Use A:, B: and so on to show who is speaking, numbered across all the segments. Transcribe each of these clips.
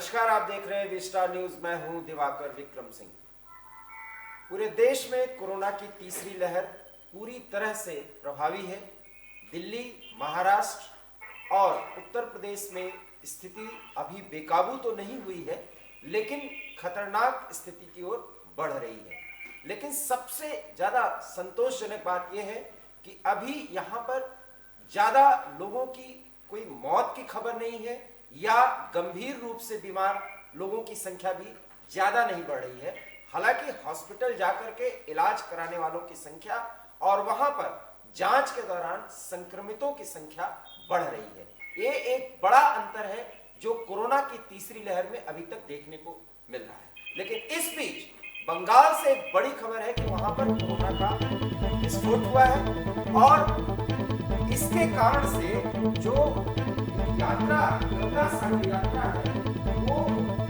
A: नमस्कार, आप देख रहे हैं विस्टार न्यूज। मैं हूं दिवाकर विक्रम सिंह। पूरे देश में कोरोना की तीसरी लहर पूरी तरह से प्रभावी है। दिल्ली, महाराष्ट्र और उत्तर प्रदेश में स्थिति अभी बेकाबू तो नहीं हुई है, लेकिन खतरनाक स्थिति की ओर बढ़ रही है। लेकिन सबसे ज्यादा संतोषजनक बात यह है कि अभी यहाँ पर ज्यादा लोगों की कोई मौत की खबर नहीं है या गंभीर रूप से बीमार लोगों की संख्या भी ज्यादा नहीं बढ़ रही है। हालांकि हॉस्पिटल जाकर के इलाज कराने वालों की संख्या और वहां पर जांच के दौरान संक्रमितों की संख्या बढ़ रही है। ये एक बड़ा अंतर है जो कोरोना की तीसरी लहर में अभी तक देखने को मिल रहा है। लेकिन इस बीच बंगाल से एक बड़ी खबर है कि वहां पर कोरोना का विस्फोट हुआ है और इसके कारण से जो यात्रा, गंगा सागर यात्रा है, वो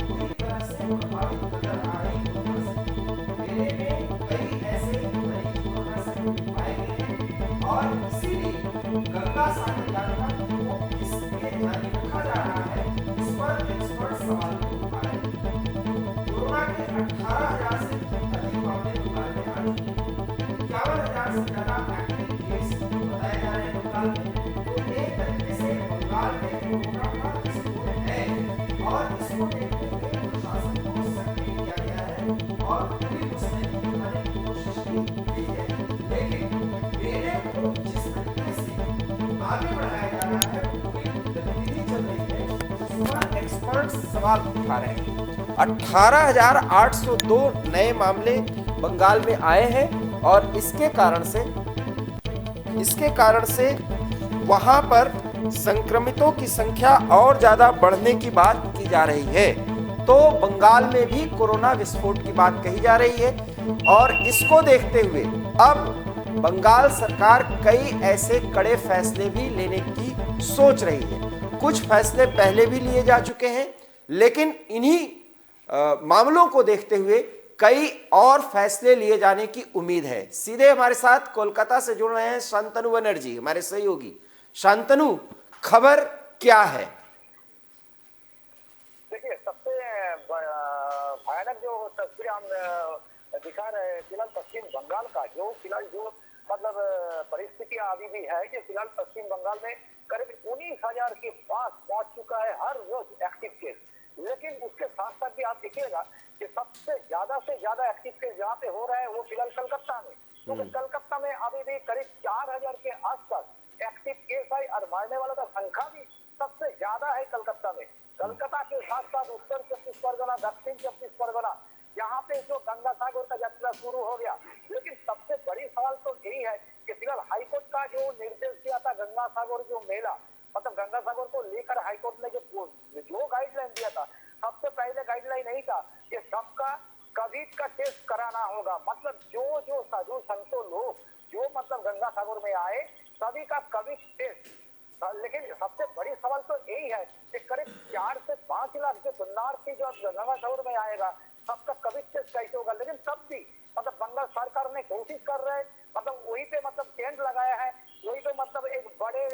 A: पूरी तरह से प्रभावित नजर आ रही है। मेले में कई ऐसे मरीज कोरोना से पाए गए हैं और इसीलिए गंगा सागर यात्रा को किसके जारी रखा जा रहा है, इस पर एक्सपर्ट सवाल उठा रहे हैं। कोरोना के 18,000 से अधिक मामले बंगाल में आ चुके हैं। 51,000 से ज्यादा एक्टिव केस बताए जा रहे हैं बंगाल में। तो एक तरीके से बंगाल में कोरोना का विस्फोट है और इसको देखते हुए प्रशासन को सक्रिय किया गया है और पूरी मुस्तैदी दिखाने की कोशिश की गई है। लेकिन मेले को जिस तरीके से आगे बढ़ाया जा रहा है, पूरी गतिविधि चल रही है, उस पर एक्सपर्ट सवाल उठा रहे हैं। 18,802 नए मामले बंगाल में आए हैं और इसके कारण से वहां पर संक्रमितों की संख्या और ज्यादा बढ़ने की बात की जा रही है। तो बंगाल में भी कोरोना विस्फोट की बात कही जा रही है और इसको देखते हुए अब बंगाल सरकार कई ऐसे कड़े फैसले भी लेने की सोच रही है। कुछ फैसले पहले भी लिए जा चुके हैं, लेकिन इन्हीं मामलों को देखते हुए कई और फैसले लिए जाने की उम्मीद है। सीधे हमारे साथ कोलकाता से जुड़ रहे हैं शांतनु बनर्जी, हमारे सहयोगी। शांतनु, खबर क्या है?
B: देखिए, सबसे भयानक जो तस्वीर हम दिखा रहे हैं फिलहाल पश्चिम बंगाल का, जो फिलहाल जो मतलब परिस्थितियां अभी भी है कि फिलहाल पश्चिम बंगाल में करीब 19,000 के पास पहुंच चुका है हर रोज एक्टिव केस। लेकिन उसके साथ साथ भी आप देखिएगा कि सबसे ज्यादा एक्टिव केस जहाँ पे हो रहा है वो फिलहाल कलकत्ता में। क्योंकि कलकत्ता में अभी भी करीब 4,000 के आसपास एक्टिव केस है और मरने वालों का संख्या भी सबसे ज्यादा है कलकत्ता में। कलकत्ता के साथ साथ उत्तर 24 परगना, दक्षिण 24 परगना, यहाँ पे जो गंगा सागर का यात्रा शुरू हो गया। लेकिन सबसे बड़ी सवाल तो यही है कि फिलहाल हाईकोर्ट का जो निर्देश दिया था गंगा सागर जो मेला, मतलब गंगा सागर को लेकर हाईकोर्ट ने जो गाइडलाइन दिया था, सबसे पहले गाइडलाइन नहीं था कि सबका कोविड का टेस्ट कराना होगा। मतलब जो साधु संतों लोग जो मतलब गंगा सागर में आए सभी का कोविड टेस्ट। लेकिन सबसे बड़ी सवाल तो यही है कि करीब 4 से 5 लाख जो शरणार्थी जो गंगा सागर में आएगा सबका कोविड टेस्ट कैसे होगा। लेकिन तब भी मतलब बंगाल सरकार ने कोशिश कर रहे हैं, मतलब वहीं पे मतलब टेंट लगाया है, वहीं पे मतलब एक बड़े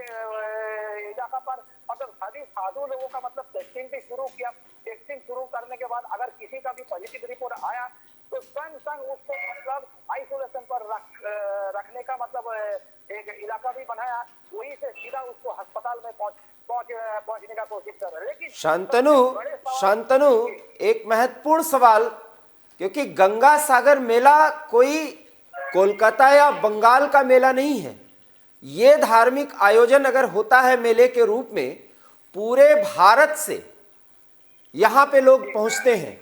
B: इलाका पर मतलब सभी साधु लोगों का मतलब टेस्टिंग भी शुरू किया। टेस्टिंग शुरू करने के बाद अगर किसी का भी पॉजिटिव रिपोर्ट आया तो स्वयं उसको मतलब आइसोलेशन पर रखने का मतलब एक इलाका भी बनाया, वहीं से सीधा उसको अस्पताल में पहुंचने का कोशिश कर रहे हैं। लेकिन
A: शांतनु, एक महत्वपूर्ण सवाल, क्योंकि गंगा सागर मेला कोई कोलकाता या बंगाल का मेला नहीं है। ये धार्मिक आयोजन अगर होता है मेले के रूप में, पूरे भारत से यहां पे लोग पहुंचते हैं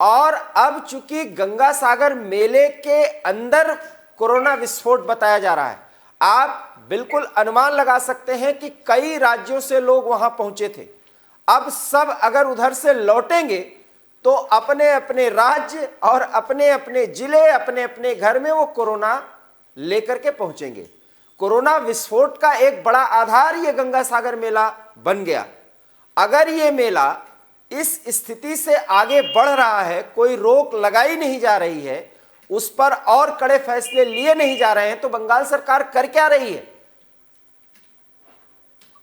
A: और अब चूंकि गंगा सागर मेले के अंदर कोरोना विस्फोट बताया जा रहा है, आप बिल्कुल अनुमान लगा सकते हैं कि कई राज्यों से लोग वहां पहुंचे थे। अब सब अगर उधर से लौटेंगे तो अपने अपने राज्य और अपने अपने जिले, अपने अपने घर में वो कोरोना लेकर के पहुंचेंगे। कोरोना विस्फोट का एक बड़ा आधार ये गंगा सागर मेला बन गया। अगर ये मेला इस स्थिति से आगे बढ़ रहा है, कोई रोक लगाई नहीं जा रही है, उस पर और कड़े फैसले लिए नहीं जा रहे हैं, तो बंगाल सरकार कर क्या रही है?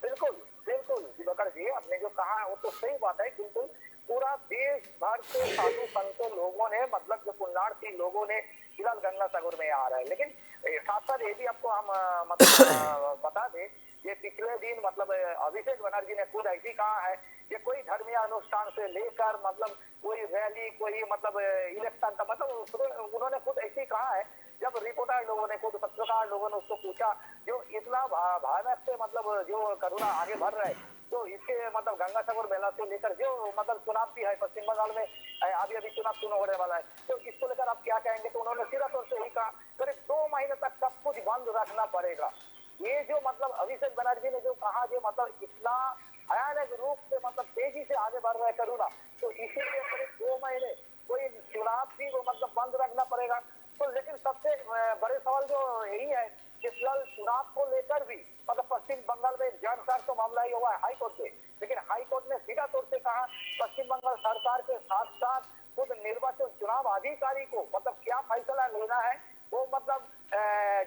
B: बिल्कुल बिल्कुल दिवाकर जी, आपने जो कहा वो तो सही बात है। बिल्कुल पूरा देश भर से साधु संतों लोगों ने मतलब जो पुण्यार्थी लोगों ने फिलहाल गंगासागर में आ रहा है। लेकिन साथ साथ ये भी आपको हम मतलब बता दें, ये पिछले दिन मतलब अभिषेक बनर्जी ने खुद ऐसी कहा है कि कोई धर्मीय अनुष्ठान से लेकर मतलब कोई रैली, कोई मतलब इलेक्शन का मतलब उन्होंने खुद ऐसी कहा है। जब रिपोर्टर लोगों ने, खुद पत्रकार लोगों ने उसको पूछा, जो इतना भयानक से मतलब जो कोरोना आगे बढ़ रहा है, तो इसके मतलब गंगासागर मेला से लेकर जो मतलब चुनाव भी है पश्चिम बंगाल में, अभी अभी चुनाव होने वाला है, तो इसको लेकर आप क्या कहेंगे? तो उन्होंने सीधा तौर से ही कहा, करीब 2 महीने तक सब कुछ बंद रखना पड़ेगा। ये जो मतलब अभिषेक बनर्जी ने जो कहा, जो मतलब इतना भयानक रूप से मतलब तेजी से आगे बढ़ रहा है कोरोना, तो इसीलिए करीब 2 महीने कोई चुनाव भी वो मतलब बंद रखना पड़ेगा। तो लेकिन सबसे बड़े सवाल जो यही है कि फिलहाल चुनाव को लेकर भी मतलब पश्चिम बंगाल में जनसार तो मामला ही हुआ है हाई कोर्ट से, लेकिन हाई कोर्ट ने सीधा तौर से कहा पश्चिम बंगाल सरकार के साथ साथ खुद निर्वाचन चुनाव अधिकारी को मतलब क्या फैसला लेना है वो मतलब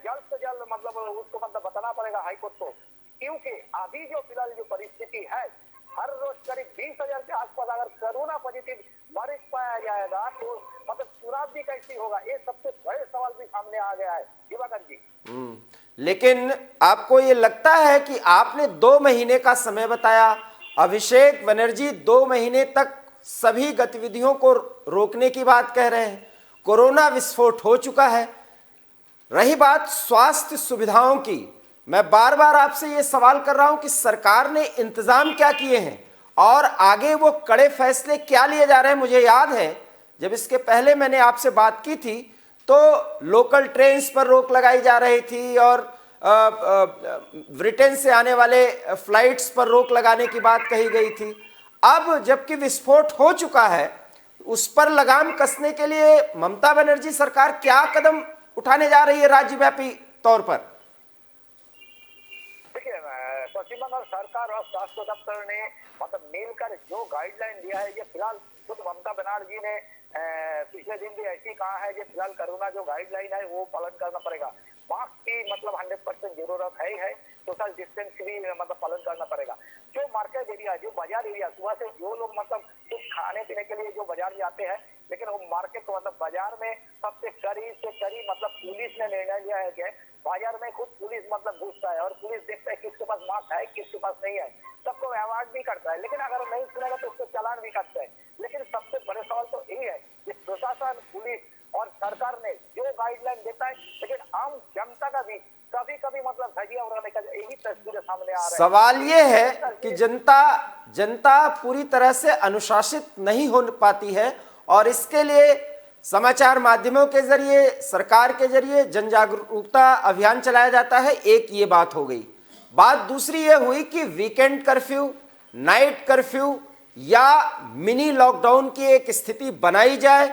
B: जल्द से जल्द मतलब उसको मतलब बताना पड़ेगा हाई कोर्ट को। क्योंकि अभी जो फिलहाल जो परिस्थिति है, हर रोज करीब 20,000 के आसपास अगर कोरोना पॉजिटिव मरीज पाया जाएगा तो मतलब चुनाव भी कैसी होगा, ये सबसे बड़े सवाल भी सामने आ गया है दिवाकर जी।
A: लेकिन आपको ये लगता है कि आपने 2 महीने का समय बताया, अभिषेक बनर्जी 2 महीने तक सभी गतिविधियों को रोकने की बात कह रहे हैं, कोरोना विस्फोट हो चुका है। रही बात स्वास्थ्य सुविधाओं की, मैं बार बार आपसे ये सवाल कर रहा हूं कि सरकार ने इंतजाम क्या किए हैं और आगे वो कड़े फैसले क्या लिए जा रहे हैं। मुझे याद है जब इसके पहले मैंने आपसे बात की थी तो लोकल ट्रेन्स पर रोक लगाई जा रही थी और ब्रिटेन से आने वाले फ्लाइट्स पर रोक लगाने की बात कही गई थी। अब जबकि विस्फोट हो चुका है, उस पर लगाम कसने के लिए ममता बनर्जी सरकार क्या कदम उठाने जा रही है राज्यव्यापी तौर पर?
B: देखिए, पश्चिम बंगाल सरकार और स्वास्थ्य दफ्तर ने मतलब मिलकर जो गाइडलाइन दिया है, ये फिलहाल खुद ममता बनर्जी ने पिछले दिन भी ऐसी कहा है कि फिलहाल कोरोना जो गाइडलाइन है वो पालन करना पड़ेगा। मास्क की मतलब 100% जरूरत है, सोशल डिस्टेंस भी मतलब पालन करना पड़ेगा। जो मार्केट एरिया, जो बाजार एरिया, सुबह से जो लोग मतलब कुछ खाने पीने के लिए जो बाजार जाते हैं, लेकिन वो मार्केट मतलब बाजार में सबसे करीब से करीब मतलब पुलिस ने निर्णय लिया है कि बाजार में खुद पुलिस मतलब घुसता है और पुलिस देखता है किसके पास मास्क है किसके पास नहीं है, सबको अवार्ड भी करता है, लेकिन अगर नहीं सुनेगा तो उसको चालान भी करता है। लेकिन सबसे बड़े सवाल तो यही है कि प्रशासन, पुलिस और सरकार ने जो गाइडलाइन देता है, लेकिन आम जनता का भी कभी कभी मतलब धजिया उड़ाने का यही तस्वीर सामने आ रहा है।
A: सवाल ये है कि जनता पूरी तरह से अनुशासित नहीं हो पाती है और इसके लिए समाचार माध्यमों के जरिए, सरकार के जरिए जन जागरूकता अभियान चलाया जाता है। एक ये बात हो गई। बात दूसरी ये हुई कि वीकेंड कर्फ्यू, नाइट कर्फ्यू या मिनी लॉकडाउन की एक स्थिति बनाई जाए,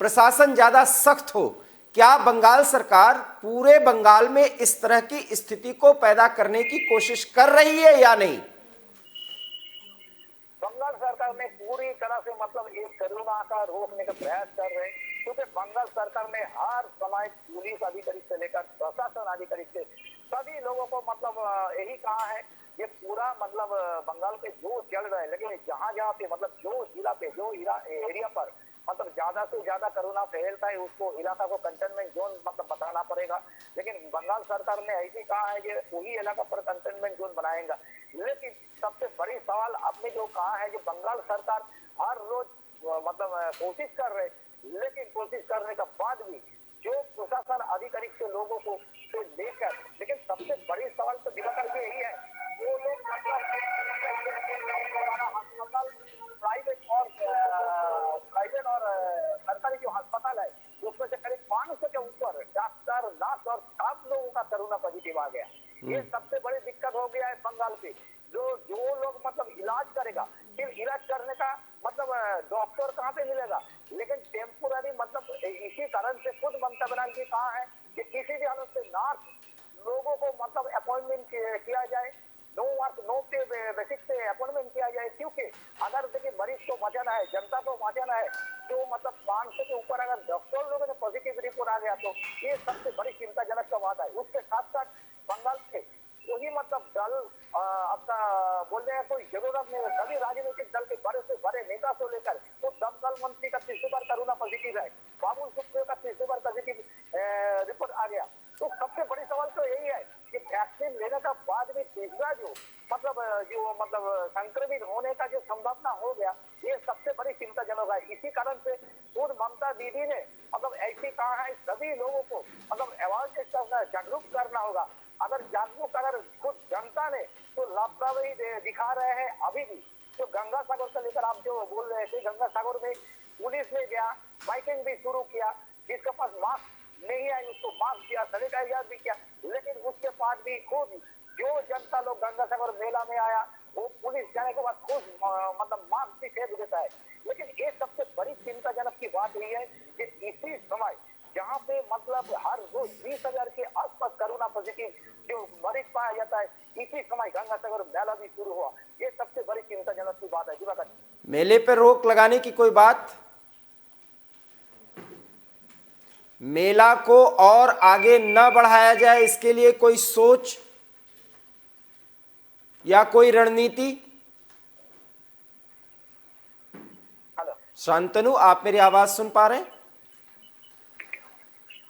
A: प्रशासन ज्यादा सख्त हो। क्या बंगाल सरकार पूरे बंगाल में इस तरह की स्थिति को पैदा करने की कोशिश कर रही है या नहीं?
B: बंगाल सरकार ने पूरी तरह से मतलब इस कोरोना का रोकने का प्रयास कर रहे हैं, क्योंकि बंगाल सरकार ने हर समय पुलिस अधिकारी से लेकर प्रशासन अधिकारी से सभी लोगों को मतलब यही कहा है ये पूरा मतलब बंगाल पे जो चल रहा है, लेकिन जहाँ जहाँ पे मतलब जो जिला पे जो एरिया पर मतलब ज्यादा से ज्यादा कोरोना फैलता है उसको इलाका को कंटेनमेंट जोन मतलब बताना पड़ेगा। लेकिन बंगाल सरकार ने ऐसी कहा है कि वही इलाका पर कंटेनमेंट जोन बनाएगा। लेकिन सबसे बड़ी सवाल आपने जो कहा है कि बंगाल सरकार हर रोज मतलब कोशिश कर रहे, लेकिन कोशिश करने का बाद भी जो प्रशासन अधिकारी के लोगों को से लेकर, लेकिन सबसे बड़ी सवाल तो दिवाकर के यही है, वो लोग मतलब अस्पताल प्राइवेट और सरकारी जो अस्पताल है उसमें से करीब 500 के ऊपर डॉक्टर, नर्स और 7 लोगों का कोरोना पॉजिटिव आ गया। ये सबसे बड़ी दिक्कत हो गया है बंगाल पे। जो लोग मतलब इलाज करेगा, फिर इलाज करने का मतलब डॉक्टर कहाँ पे मिलेगा? लेकिन टेम्पोररी मतलब इसी कारण से खुद ममता बनर्जी कहा है कि किसी भी हालत से नर्स लोगों को मतलब अपॉइंटमेंट किया जाए, नो पे बेसिक से अपॉइंटमेंट किया जाए, क्योंकि अगर देखिए मरीज को बचाना है, जनता को बचाना है, तो मतलब 500 के ऊपर अगर डॉक्टर लोगों ने पॉजिटिव रिपोर्ट आ गया तो ये सबसे बड़ी चिंताजनक का बात है। उसके साथ साथ बंगाल से वही मतलब दल आपका बोलने की कोई जरूरत नहीं है। सभी राजनीतिक दल के बड़े से बड़े नेता से लेकर तो दमकल मंत्री का तीसरी बार कोरोना पॉजिटिव है, बाबुल सुप्रियो का तीसरी बार पॉजिटिव रिपोर्ट आ गया। तो सबसे बड़ी सवाल तो यही है कि वैक्सीन लेने का बाद में तीसरा जो संक्रमित होने का जो संभावना हो गया, ये सबसे बड़ी चिंताजनक है। इसी कारण से खुद ममता दीदी ने ऐसी कहा है सभी लोगों को अवेयरनेस करना, जागरूक करना होगा। अगर जागरूक अगर खुद जनता ने तो लापरवाही दिखा रहे हैं अभी भी। तो गंगा सागर से लेकर आप जो बोल रहे थे, गंगा सागर में पुलिस ने गया, बाइकिंग भी शुरू किया, जिसके पास मास्क नहीं है उसको मास्क दिया, सैनिटाइजर भी किया, लेकिन उसके बाद भी खुद जो जनता लोग गंगा सागर मेला में आया वो पुलिस जाने के बाद खुद मास्क भी फेंक देता है। लेकिन ये सबसे बड़ी चिंताजनक की बात हुई है कि इसी समय जहाँ पे हर रोज 20,000 के आसपास कोरोना पॉजिटिव जो मरीज पाया जाता है, इसी समय गंगा सागर मेला भी शुरू हुआ। ये सबसे बड़ी चिंताजनक की बात है। दिवाकर,
A: मेले पर रोक लगाने की कोई बात, मेला को और आगे न बढ़ाया जाए इसके लिए कोई सोच या कोई रणनीति?
B: हेलो,
A: शांतनु, आप मेरी आवाज सुन पा रहे हैं?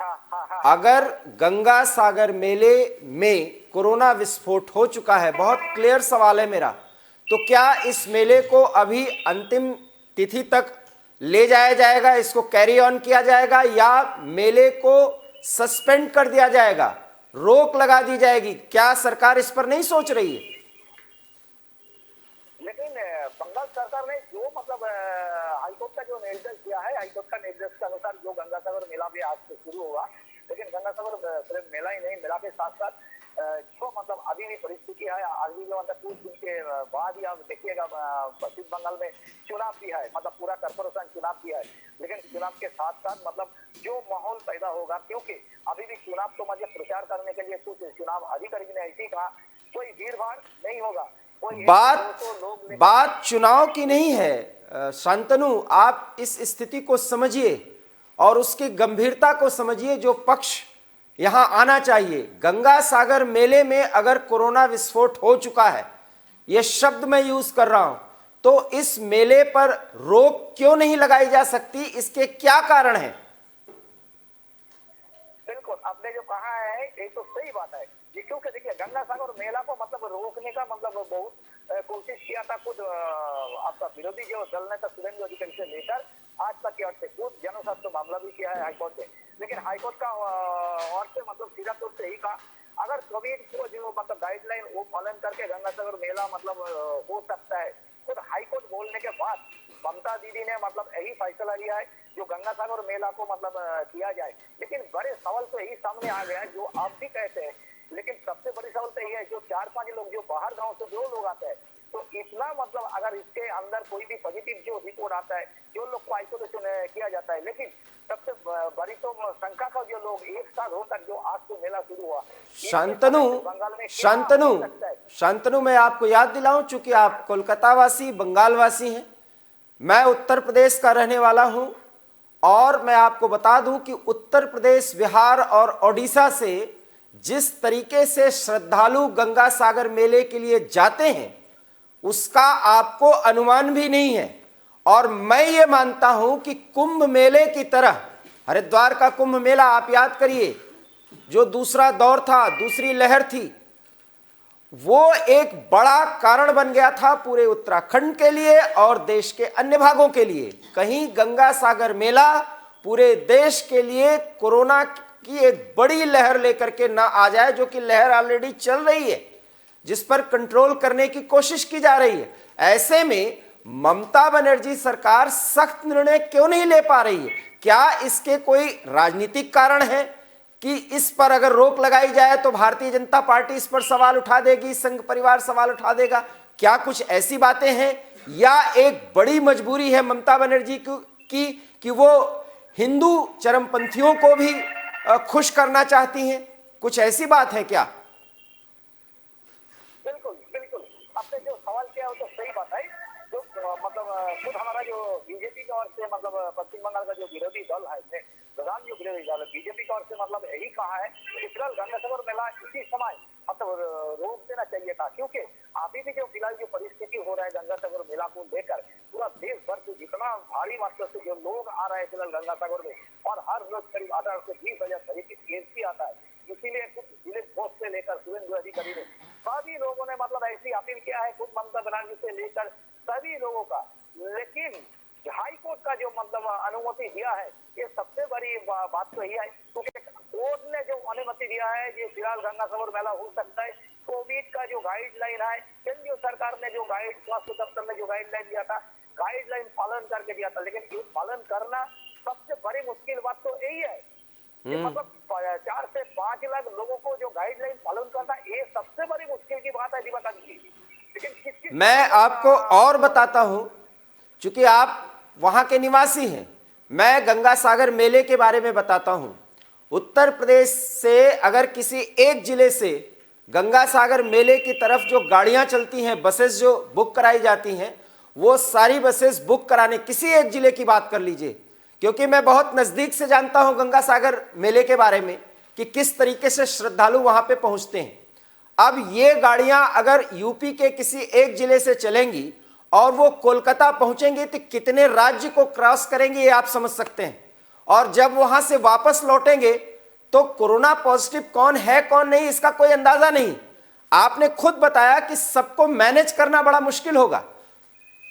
B: हाँ।
A: अगर गंगा सागर मेले में कोरोना विस्फोट हो चुका है, बहुत क्लियर सवाल है मेरा, तो क्या इस मेले को अभी अंतिम तिथि तक ले जाया जाएगा, इसको कैरी ऑन किया जाएगा, या मेले को सस्पेंड कर दिया जाएगा, रोक लगा दी जाएगी? क्या सरकार इस पर नहीं सोच रही है?
B: लेकिन बंगाल सरकार ने जो हाईकोर्ट का जो निर्देश दिया है, हाईकोर्ट का निर्देश के अनुसार जो गंगा सागर मेला भी आज से शुरू हुआ, लेकिन गंगा सागर सिर्फ मेला ही नहीं, मेला के साथ साथ जो अभी भी परिस्थिति है, अभी जो कुछ दिन के बाद ही आप देखिएगा पश्चिम बंगाल में चुनाव भी है, पूरा कॉर्पोरेशन चुनाव भी है। लेकिन चुनाव के साथ साथ जो माहौल पैदा होगा, क्योंकि अभी भी चुनाव तो प्रचार करने के लिए कुछ चुनाव अधिकारी ने ऐसी कहा कोई भीड़ भाड़ नहीं होगा।
A: बात चुनाव की नहीं है शांतनु, आप इस स्थिति को समझिए और उसकी गंभीरता को समझिए जो पक्ष यहां आना चाहिए। गंगा सागर मेले में अगर कोरोना विस्फोट हो चुका है, यह शब्द मैं यूज कर रहा हूं, तो इस मेले पर रोक क्यों नहीं लगाई जा सकती? इसके क्या कारण हैं?
B: बिल्कुल, आपने जो कहा है ये तो सही बात है। क्योंकि देखिए गंगा सागर मेला को रोकने का बहुत कोशिश किया था खुद आपका विरोधी जो दल नेता सुरेंद्र अधिकारी से लेकर आज तक की ओर से खुद जनस्वास्थ्य मामला भी किया है हाईकोर्ट से। लेकिन हाईकोर्ट का और से सीधा तौर से ही कहा अगर कोविड को जो गाइडलाइन वो पालन करके गंगा सागर मेला हो सकता है। खुद हाईकोर्ट बोलने के बाद ममता दीदी ने यही फैसला लिया है जो गंगा सागर मेला को किया जाए। लेकिन बड़े सवाल तो यही सामने आ गया है जो आप भी कहते हैं, लेकिन सबसे बड़ी सवाल तो यही है जो 4-5 लोग जो बाहर गांव से जो लोग आते हैं, तो इतना अगर इसके अंदर कोई भी पॉजिटिव जो रिपोर्ट आता है, जो लोग को आइसोलेशन किया जाता है, लेकिन सबसे बड़ी तो संख्या का जो लोग एक साल होकर जो आज से मेला शुरू हुआ।
A: शांतनु, मैं आपको याद दिलाऊं, चूंकि आप कोलकाता वासी, बंगाल वासी हैं, मैं उत्तर प्रदेश का रहने वाला हूं, और मैं आपको बता दूं कि उत्तर प्रदेश, बिहार और ओडिशा से जिस तरीके से श्रद्धालु गंगा सागर मेले के लिए जाते हैं उसका आपको अनुमान भी नहीं है। और मैं ये मानता हूं कि कुंभ मेले की तरह, हरिद्वार का कुंभ मेला आप याद करिए, जो दूसरा दौर था, दूसरी लहर थी, वो एक बड़ा कारण बन गया था पूरे उत्तराखंड के लिए और देश के अन्य भागों के लिए। कहीं गंगा सागर मेला पूरे देश के लिए कोरोना की एक बड़ी लहर लेकर के ना आ जाए, जो कि लहर ऑलरेडी चल रही है, जिस पर कंट्रोल करने की कोशिश की जा रही है। ऐसे में ममता बनर्जी सरकार सख्त निर्णय क्यों नहीं ले पा रही है? क्या इसके कोई राजनीतिक कारण है कि इस पर अगर रोक लगाई जाए तो भारतीय जनता पार्टी इस पर सवाल उठा देगी, संघ परिवार सवाल उठा देगा? क्या कुछ ऐसी बातें हैं, या एक बड़ी मजबूरी है ममता बनर्जी की कि वो हिंदू चरमपंथियों को भी खुश करना चाहती हैं? कुछ ऐसी बात है क्या?
B: बिल्कुल, आपने जो सवाल किया वो तो सही बात है। जो खुद हमारा जो बीजेपी की ओर से पश्चिम बंगाल का जो विरोधी दल है, प्रधान जो विरोधी दल है बीजेपी की ओर से यही कहा है कि फिलहाल गंगा सागर मेला इसी समय रोक देना चाहिए था, क्योंकि अभी भी जो फिलहाल जो परिस्थिति हो रहा है गंगा सागर मेला को लेकर, पूरा देश भर से जितना भारी मात्रा से जो लोग आ रहे हैं फिलहाल गंगा सागर में, और हर रोज करीब 18 से 20,000 करीब एंट्री आता है। इसीलिए कुछ जिले पोस्ट से लेकर सुरेंद्र अधिकारी ने सभी लोगों ने मतलब ऐसी अपील किया है, खुद ममता बनर्जी से लेकर सभी लोगों का। लेकिन हाई कोर्ट का जो मतलब अनुमति दिया है, ये सबसे बड़ी बात तो यही है, क्योंकि कोर्ट ने जो अनुमति दिया है ये फिलहाल गंगा सागर मेला हो सकता है। कोविड का जो गाइडलाइन है, केंद्रीय सरकार ने जो स्वास्थ्य दफ्तर ने जो गाइडलाइन दिया था, गाइडलाइन पालन करके दिया था, लेकिन ये पालन करना सबसे बड़ी मुश्किल बात तो यही है। मतलब 4 से 5 लाख लोगों को जो गाइडलाइन पालन करना, ये सबसे बड़ी मुश्किल की बात है दिवाकर जी। लेकिन
A: मैं आपको और बताता हूं, चूंकि आप वहां के निवासी हैं, मैं गंगा सागर मेले के बारे में बताता हूं। उत्तर प्रदेश से अगर किसी एक जिले से गंगा सागर मेले की तरफ जो गाड़ियां चलती हैं, बसेस जो बुक कराई जाती हैं, वो सारी बसेस बुक कराने, किसी एक जिले की बात कर लीजिए, क्योंकि मैं बहुत नजदीक से जानता हूं गंगा सागर मेले के बारे में कि किस तरीके से श्रद्धालु वहां पे पहुंचते हैं। अब ये गाड़ियां अगर यूपी के किसी एक जिले से चलेंगी और वो कोलकाता पहुंचेंगे तो कितने राज्य को क्रॉस करेंगे ये आप समझ सकते हैं। और जब वहां से वापस लौटेंगे तो कोरोना पॉजिटिव कौन है कौन नहीं इसका कोई अंदाजा नहीं। आपने खुद बताया कि सबको मैनेज करना बड़ा मुश्किल होगा,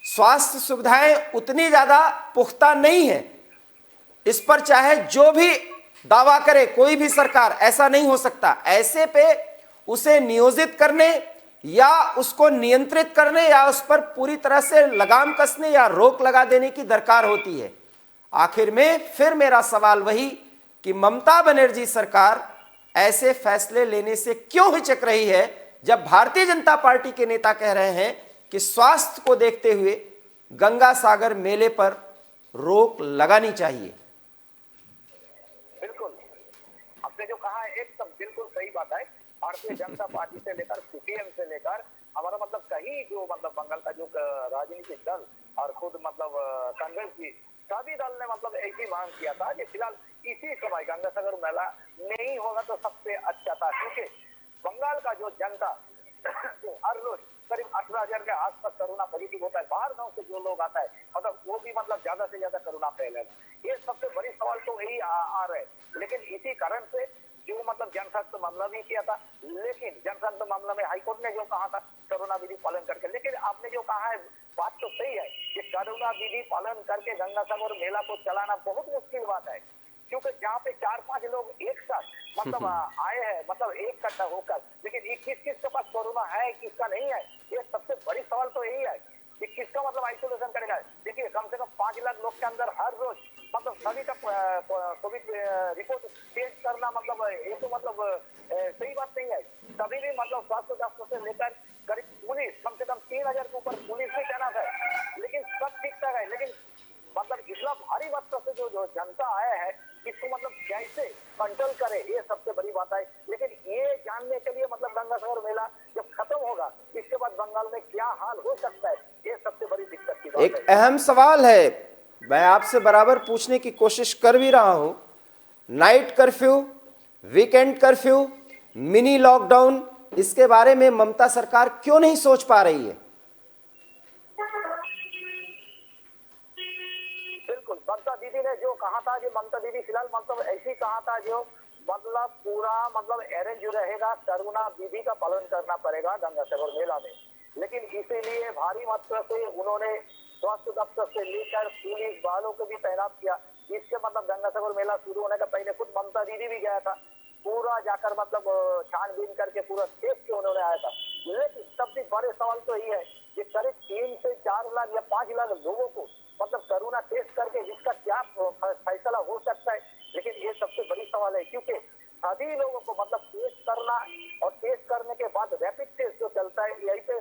A: स्वास्थ्य सुविधाएं उतनी ज्यादा पुख्ता नहीं है। इस पर चाहे जो भी दावा करे कोई भी सरकार, ऐसा नहीं हो सकता। ऐसे पे उसे नियोजित करने या उसको नियंत्रित करने या उस पर पूरी तरह से लगाम कसने या रोक लगा देने की दरकार होती है। आखिर में फिर मेरा सवाल वही कि ममता बनर्जी सरकार ऐसे फैसले लेने से क्यों हिचक रही है, जब भारतीय जनता पार्टी के नेता कह रहे हैं कि स्वास्थ्य को देखते हुए गंगा सागर मेले पर रोक लगानी चाहिए।
B: बिल्कुल आपने जो कहा है एकदम बिल्कुल सही बात है। भारतीय जनता पार्टी से लेकर सीपीएम से लेकर हमारा मतलब कहीं जो मतलब बंगाल का जो राजनीतिक दल और खुद मतलब कांग्रेस भी, सभी दल ने मतलब एक ही मांग किया था कि फिलहाल इसी समय गंगा सागर मेला नहीं होगा तो सबसे अच्छा था, क्योंकि बंगाल का जो जनता हर रोज करीब 18,000 के आसपास कोरोना पॉजिटिव होता है। बाहर गांव से जो लोग आता है मतलब वो भी मतलब ज्यादा से ज्यादा कोरोना फैलेगा। ये सबसे बड़ी सवाल तो यही आ रहे हैं। लेकिन इसी कारण से जो मतलब जनस्वास्थ्य मामला भी किया था, लेकिन जनस्वास्थ्य मामला में हाईकोर्ट ने जो कहा था कोरोना विधि पालन करके, लेकिन आपने जो कहा है बात तो सही है कि कोरोना विधि पालन करके गंगा सागर मेला को चलाना बहुत मुश्किल बात है, क्योंकि जहाँ पे 4-5 लोग एक साथ मतलब आए हैं मतलब एक इकट्ठा होकर, लेकिन ये किसके पास कोरोना है किसका नहीं है, ये सबसे बड़ी सवाल तो यही है कि किसका मतलब आइसोलेशन करेगा। देखिए कम से कम 5 लाख लोग के अंदर हर रोज मतलब सभी का कोविड रिपोर्ट टेस्ट करना मतलब ये तो मतलब सही बात नहीं है। तभी भी मतलब स्वास्थ्य दफ्तर से लेकर करीब पुलिस कम से कम 3,000 के ऊपर पुलिस भी तैनात है, लेकिन सब ठीक ठाक है। लेकिन मतलब इतना भारी मात्रा से जो जनता आया है इसको मतलब कैसे कंट्रोल करे, ये सबसे बड़ी बात है। लेकिन ये जानने के लिए मतलब गंगा सागर मेला जब खत्म होगा इसके बाद बंगाल में क्या हाल हो सकता है, ये सबसे बड़ी दिक्कत की बात है।
A: एक अहम सवाल है, मैं आपसे बराबर पूछने की कोशिश कर भी रहा हूं, night curfew, weekend curfew, mini lockdown, इसके बारे में ममता सरकार क्यों नहीं सोच पा रही है?
B: बिल्कुल ममता दीदी ने जो कहा था, जो ममता दीदी फिलहाल मतलब ऐसी कहा था जो मतलब पूरा मतलब अरेंज रहेगा, कोरोना विधि का पालन करना पड़ेगा गंगा सागर मेला में। लेकिन इसीलिए भारी मात्रा से उन्होंने स्वास्थ्य दफ्तर से लेकर पुलिस वालों को भी तैनात किया। इसके मतलब गंगा सागर मेला शुरू होने का पहले खुद ममता दीदी भी गया था, पूरा जाकर मतलब छानबीन करके पूरा देख के उन्होंने आया था। लेकिन सबसे बड़े सवाल तो यही है कि करीब 3 से 4 लाख या 5 लाख लोगों को मतलब कोरोना टेस्ट करके इसका क्या फैसला हो सकता है। लेकिन ये सबसे बड़ी सवाल है, क्योंकि सभी लोगों को मतलब टेस्ट करना और टेस्ट करने के बाद रैपिड टेस्ट जो चलता है, यही पे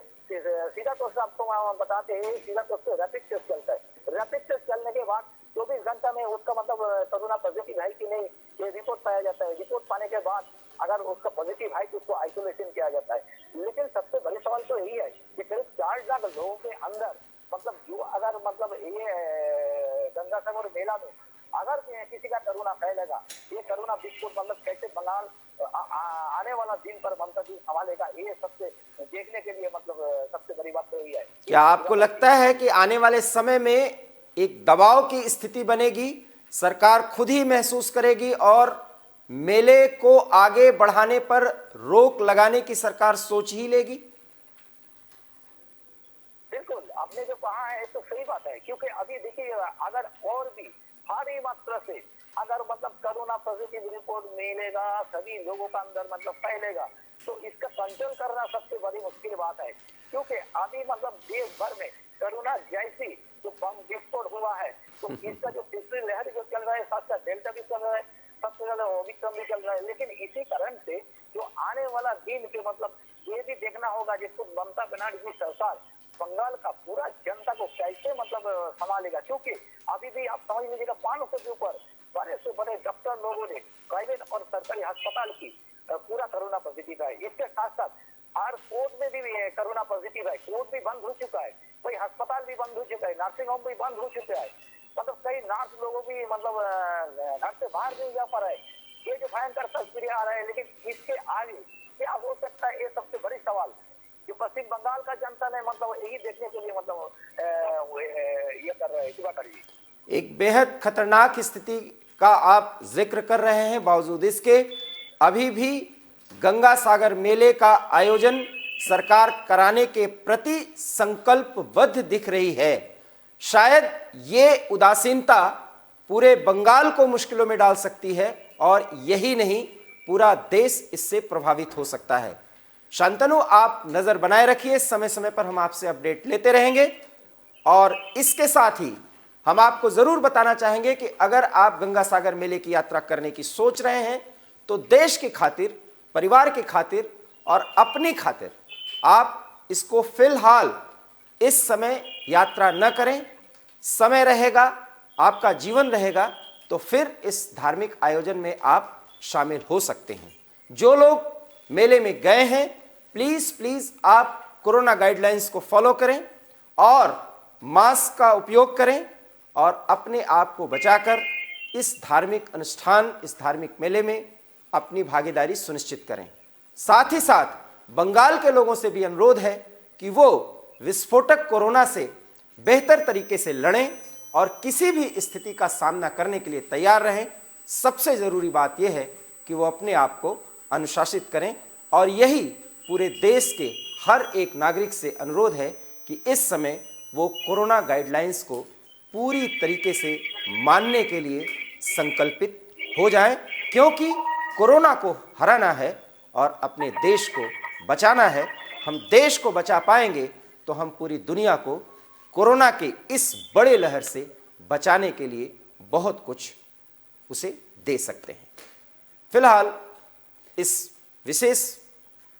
B: सीधा तौर से आपको बताते हैं, सीधा तौर से रैपिड टेस्ट चलता है। रैपिड टेस्ट चलने के बाद 24 घंटा में उसका मतलब कोरोना पॉजिटिव है कि नहीं ये रिपोर्ट पाया जाता है। रिपोर्ट पाने के बाद अगर उसका पॉजिटिव है तो उसको आइसोलेशन किया जाता है। लेकिन सबसे बड़ी सवाल तो यही है कि करीब 4 लाख लोगों के अंदर मतलब जो अगर मतलब ये गंगा सागर मेला में अगर किसी का कोरोना फैलेगा, ये कोरोना विस्फोट मतलब कैसे बंगाल आने वाला दिन पर ममता जी संभालेगा, ये सबसे देखने के लिए मतलब सबसे बड़ी बात तो यही है।
A: क्या आपको लगता है कि आने वाले समय में एक दबाव की स्थिति बनेगी, सरकार खुद ही महसूस करेगी और मेले को आगे बढ़ाने पर रोक लगाने की सरकार सोच ही लेगी?
B: बिल्कुल, आपने जो कहा है तो सही बात है, क्योंकि अभी देखिए अगर और भी भारी मात्रा से अगर मतलब कोरोना पॉजिटिव रिपोर्ट मिलेगा, सभी लोगों का अंदर मतलब फैलेगा, तो इसका कंट्रोल करना सबसे बड़ी मुश्किल बात है। क्योंकि अभी मतलब देश भर में कोरोना जैसी जो बम विस्फोट हुआ है, तो इसका जो तीसरी लहर जो चल रहा है, साथ साथ डेल्टा भी चल रहा है, सबसे ज्यादा ओमिक्रॉन भी चल रहा है। लेकिन इसी कारण से जो आने वाला दिन के मतलब ये भी देखना होगा जिसको ममता बनर्जी सरकार बंगाल का पूरा जनता को कैसे मतलब संभालेगा, क्योंकि अभी भी आप समझ लीजिएगा 500 के ऊपर बड़े से बड़े डॉक्टर लोगों ने प्राइवेट और सरकारी अस्पताल की पूरा कोरोना पॉजिटिव है। इसके साथ साथ हर कोर्ट में भी कोरोना पॉजिटिव है, कोर्ट भी बंद हो चुका है, कोई अस्पताल भी बंद हो चुका है, नर्सिंग होम भी बंद हो चुका है, मतलब कई नर्स लोगों भी मतलब घर से बाहर नहीं जा पा रहे। ये जो भयंकर तस्वीरें आ रहे हैं, लेकिन इसके आगे क्या हो सकता है, ये सबसे बड़ी सवाल जो पश्चिम बंगाल का जनता ने मतलब यही देखने के लिए मतलब ये कर रहे हैं।
A: एक बेहद खतरनाक स्थिति का आप जिक्र कर रहे हैं, बावजूद इसके अभी भी गंगा सागर मेले का आयोजन सरकार कराने के प्रति संकल्पबद्ध दिख रही है। शायद ये उदासीनता पूरे बंगाल को मुश्किलों में डाल सकती है और यही नहीं, पूरा देश इससे प्रभावित हो सकता है। शांतनु, आप नजर बनाए रखिए, समय समय पर हम आपसे अपडेट लेते रहेंगे और इसके साथ ही हम आपको जरूर बताना चाहेंगे कि अगर आप गंगा सागर मेले की यात्रा करने की सोच रहे हैं तो देश की खातिर, परिवार की खातिर और अपनी खातिर आप इसको फिलहाल इस समय यात्रा न करें। समय रहेगा, आपका जीवन रहेगा, तो फिर इस धार्मिक आयोजन में आप शामिल हो सकते हैं। जो लोग मेले में गए हैं, प्लीज आप कोरोना गाइडलाइंस को फॉलो करें और मास्क का उपयोग करें और अपने आप को बचाकर इस धार्मिक अनुष्ठान, इस धार्मिक मेले में अपनी भागीदारी सुनिश्चित करें। साथ ही साथ बंगाल के लोगों से भी अनुरोध है कि वो विस्फोटक कोरोना से बेहतर तरीके से लड़ें और किसी भी स्थिति का सामना करने के लिए तैयार रहें। सबसे ज़रूरी बात यह है कि वो अपने आप को अनुशासित करें और यही पूरे देश के हर एक नागरिक से अनुरोध है कि इस समय वो कोरोना गाइडलाइंस को पूरी तरीके से मानने के लिए संकल्पित हो जाएं, क्योंकि कोरोना को हराना है और अपने देश को बचाना है। हम देश को बचा पाएंगे तो हम पूरी दुनिया को कोरोना के इस बड़े लहर से बचाने के लिए बहुत कुछ उसे दे सकते हैं। फिलहाल इस विशेष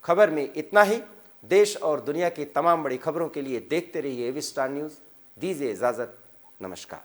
A: खबर में इतना ही। देश और दुनिया की तमाम बड़ी खबरों के लिए देखते रहिए एवी स्टार न्यूज़। दीजिए इजाज़त, नमस्कार।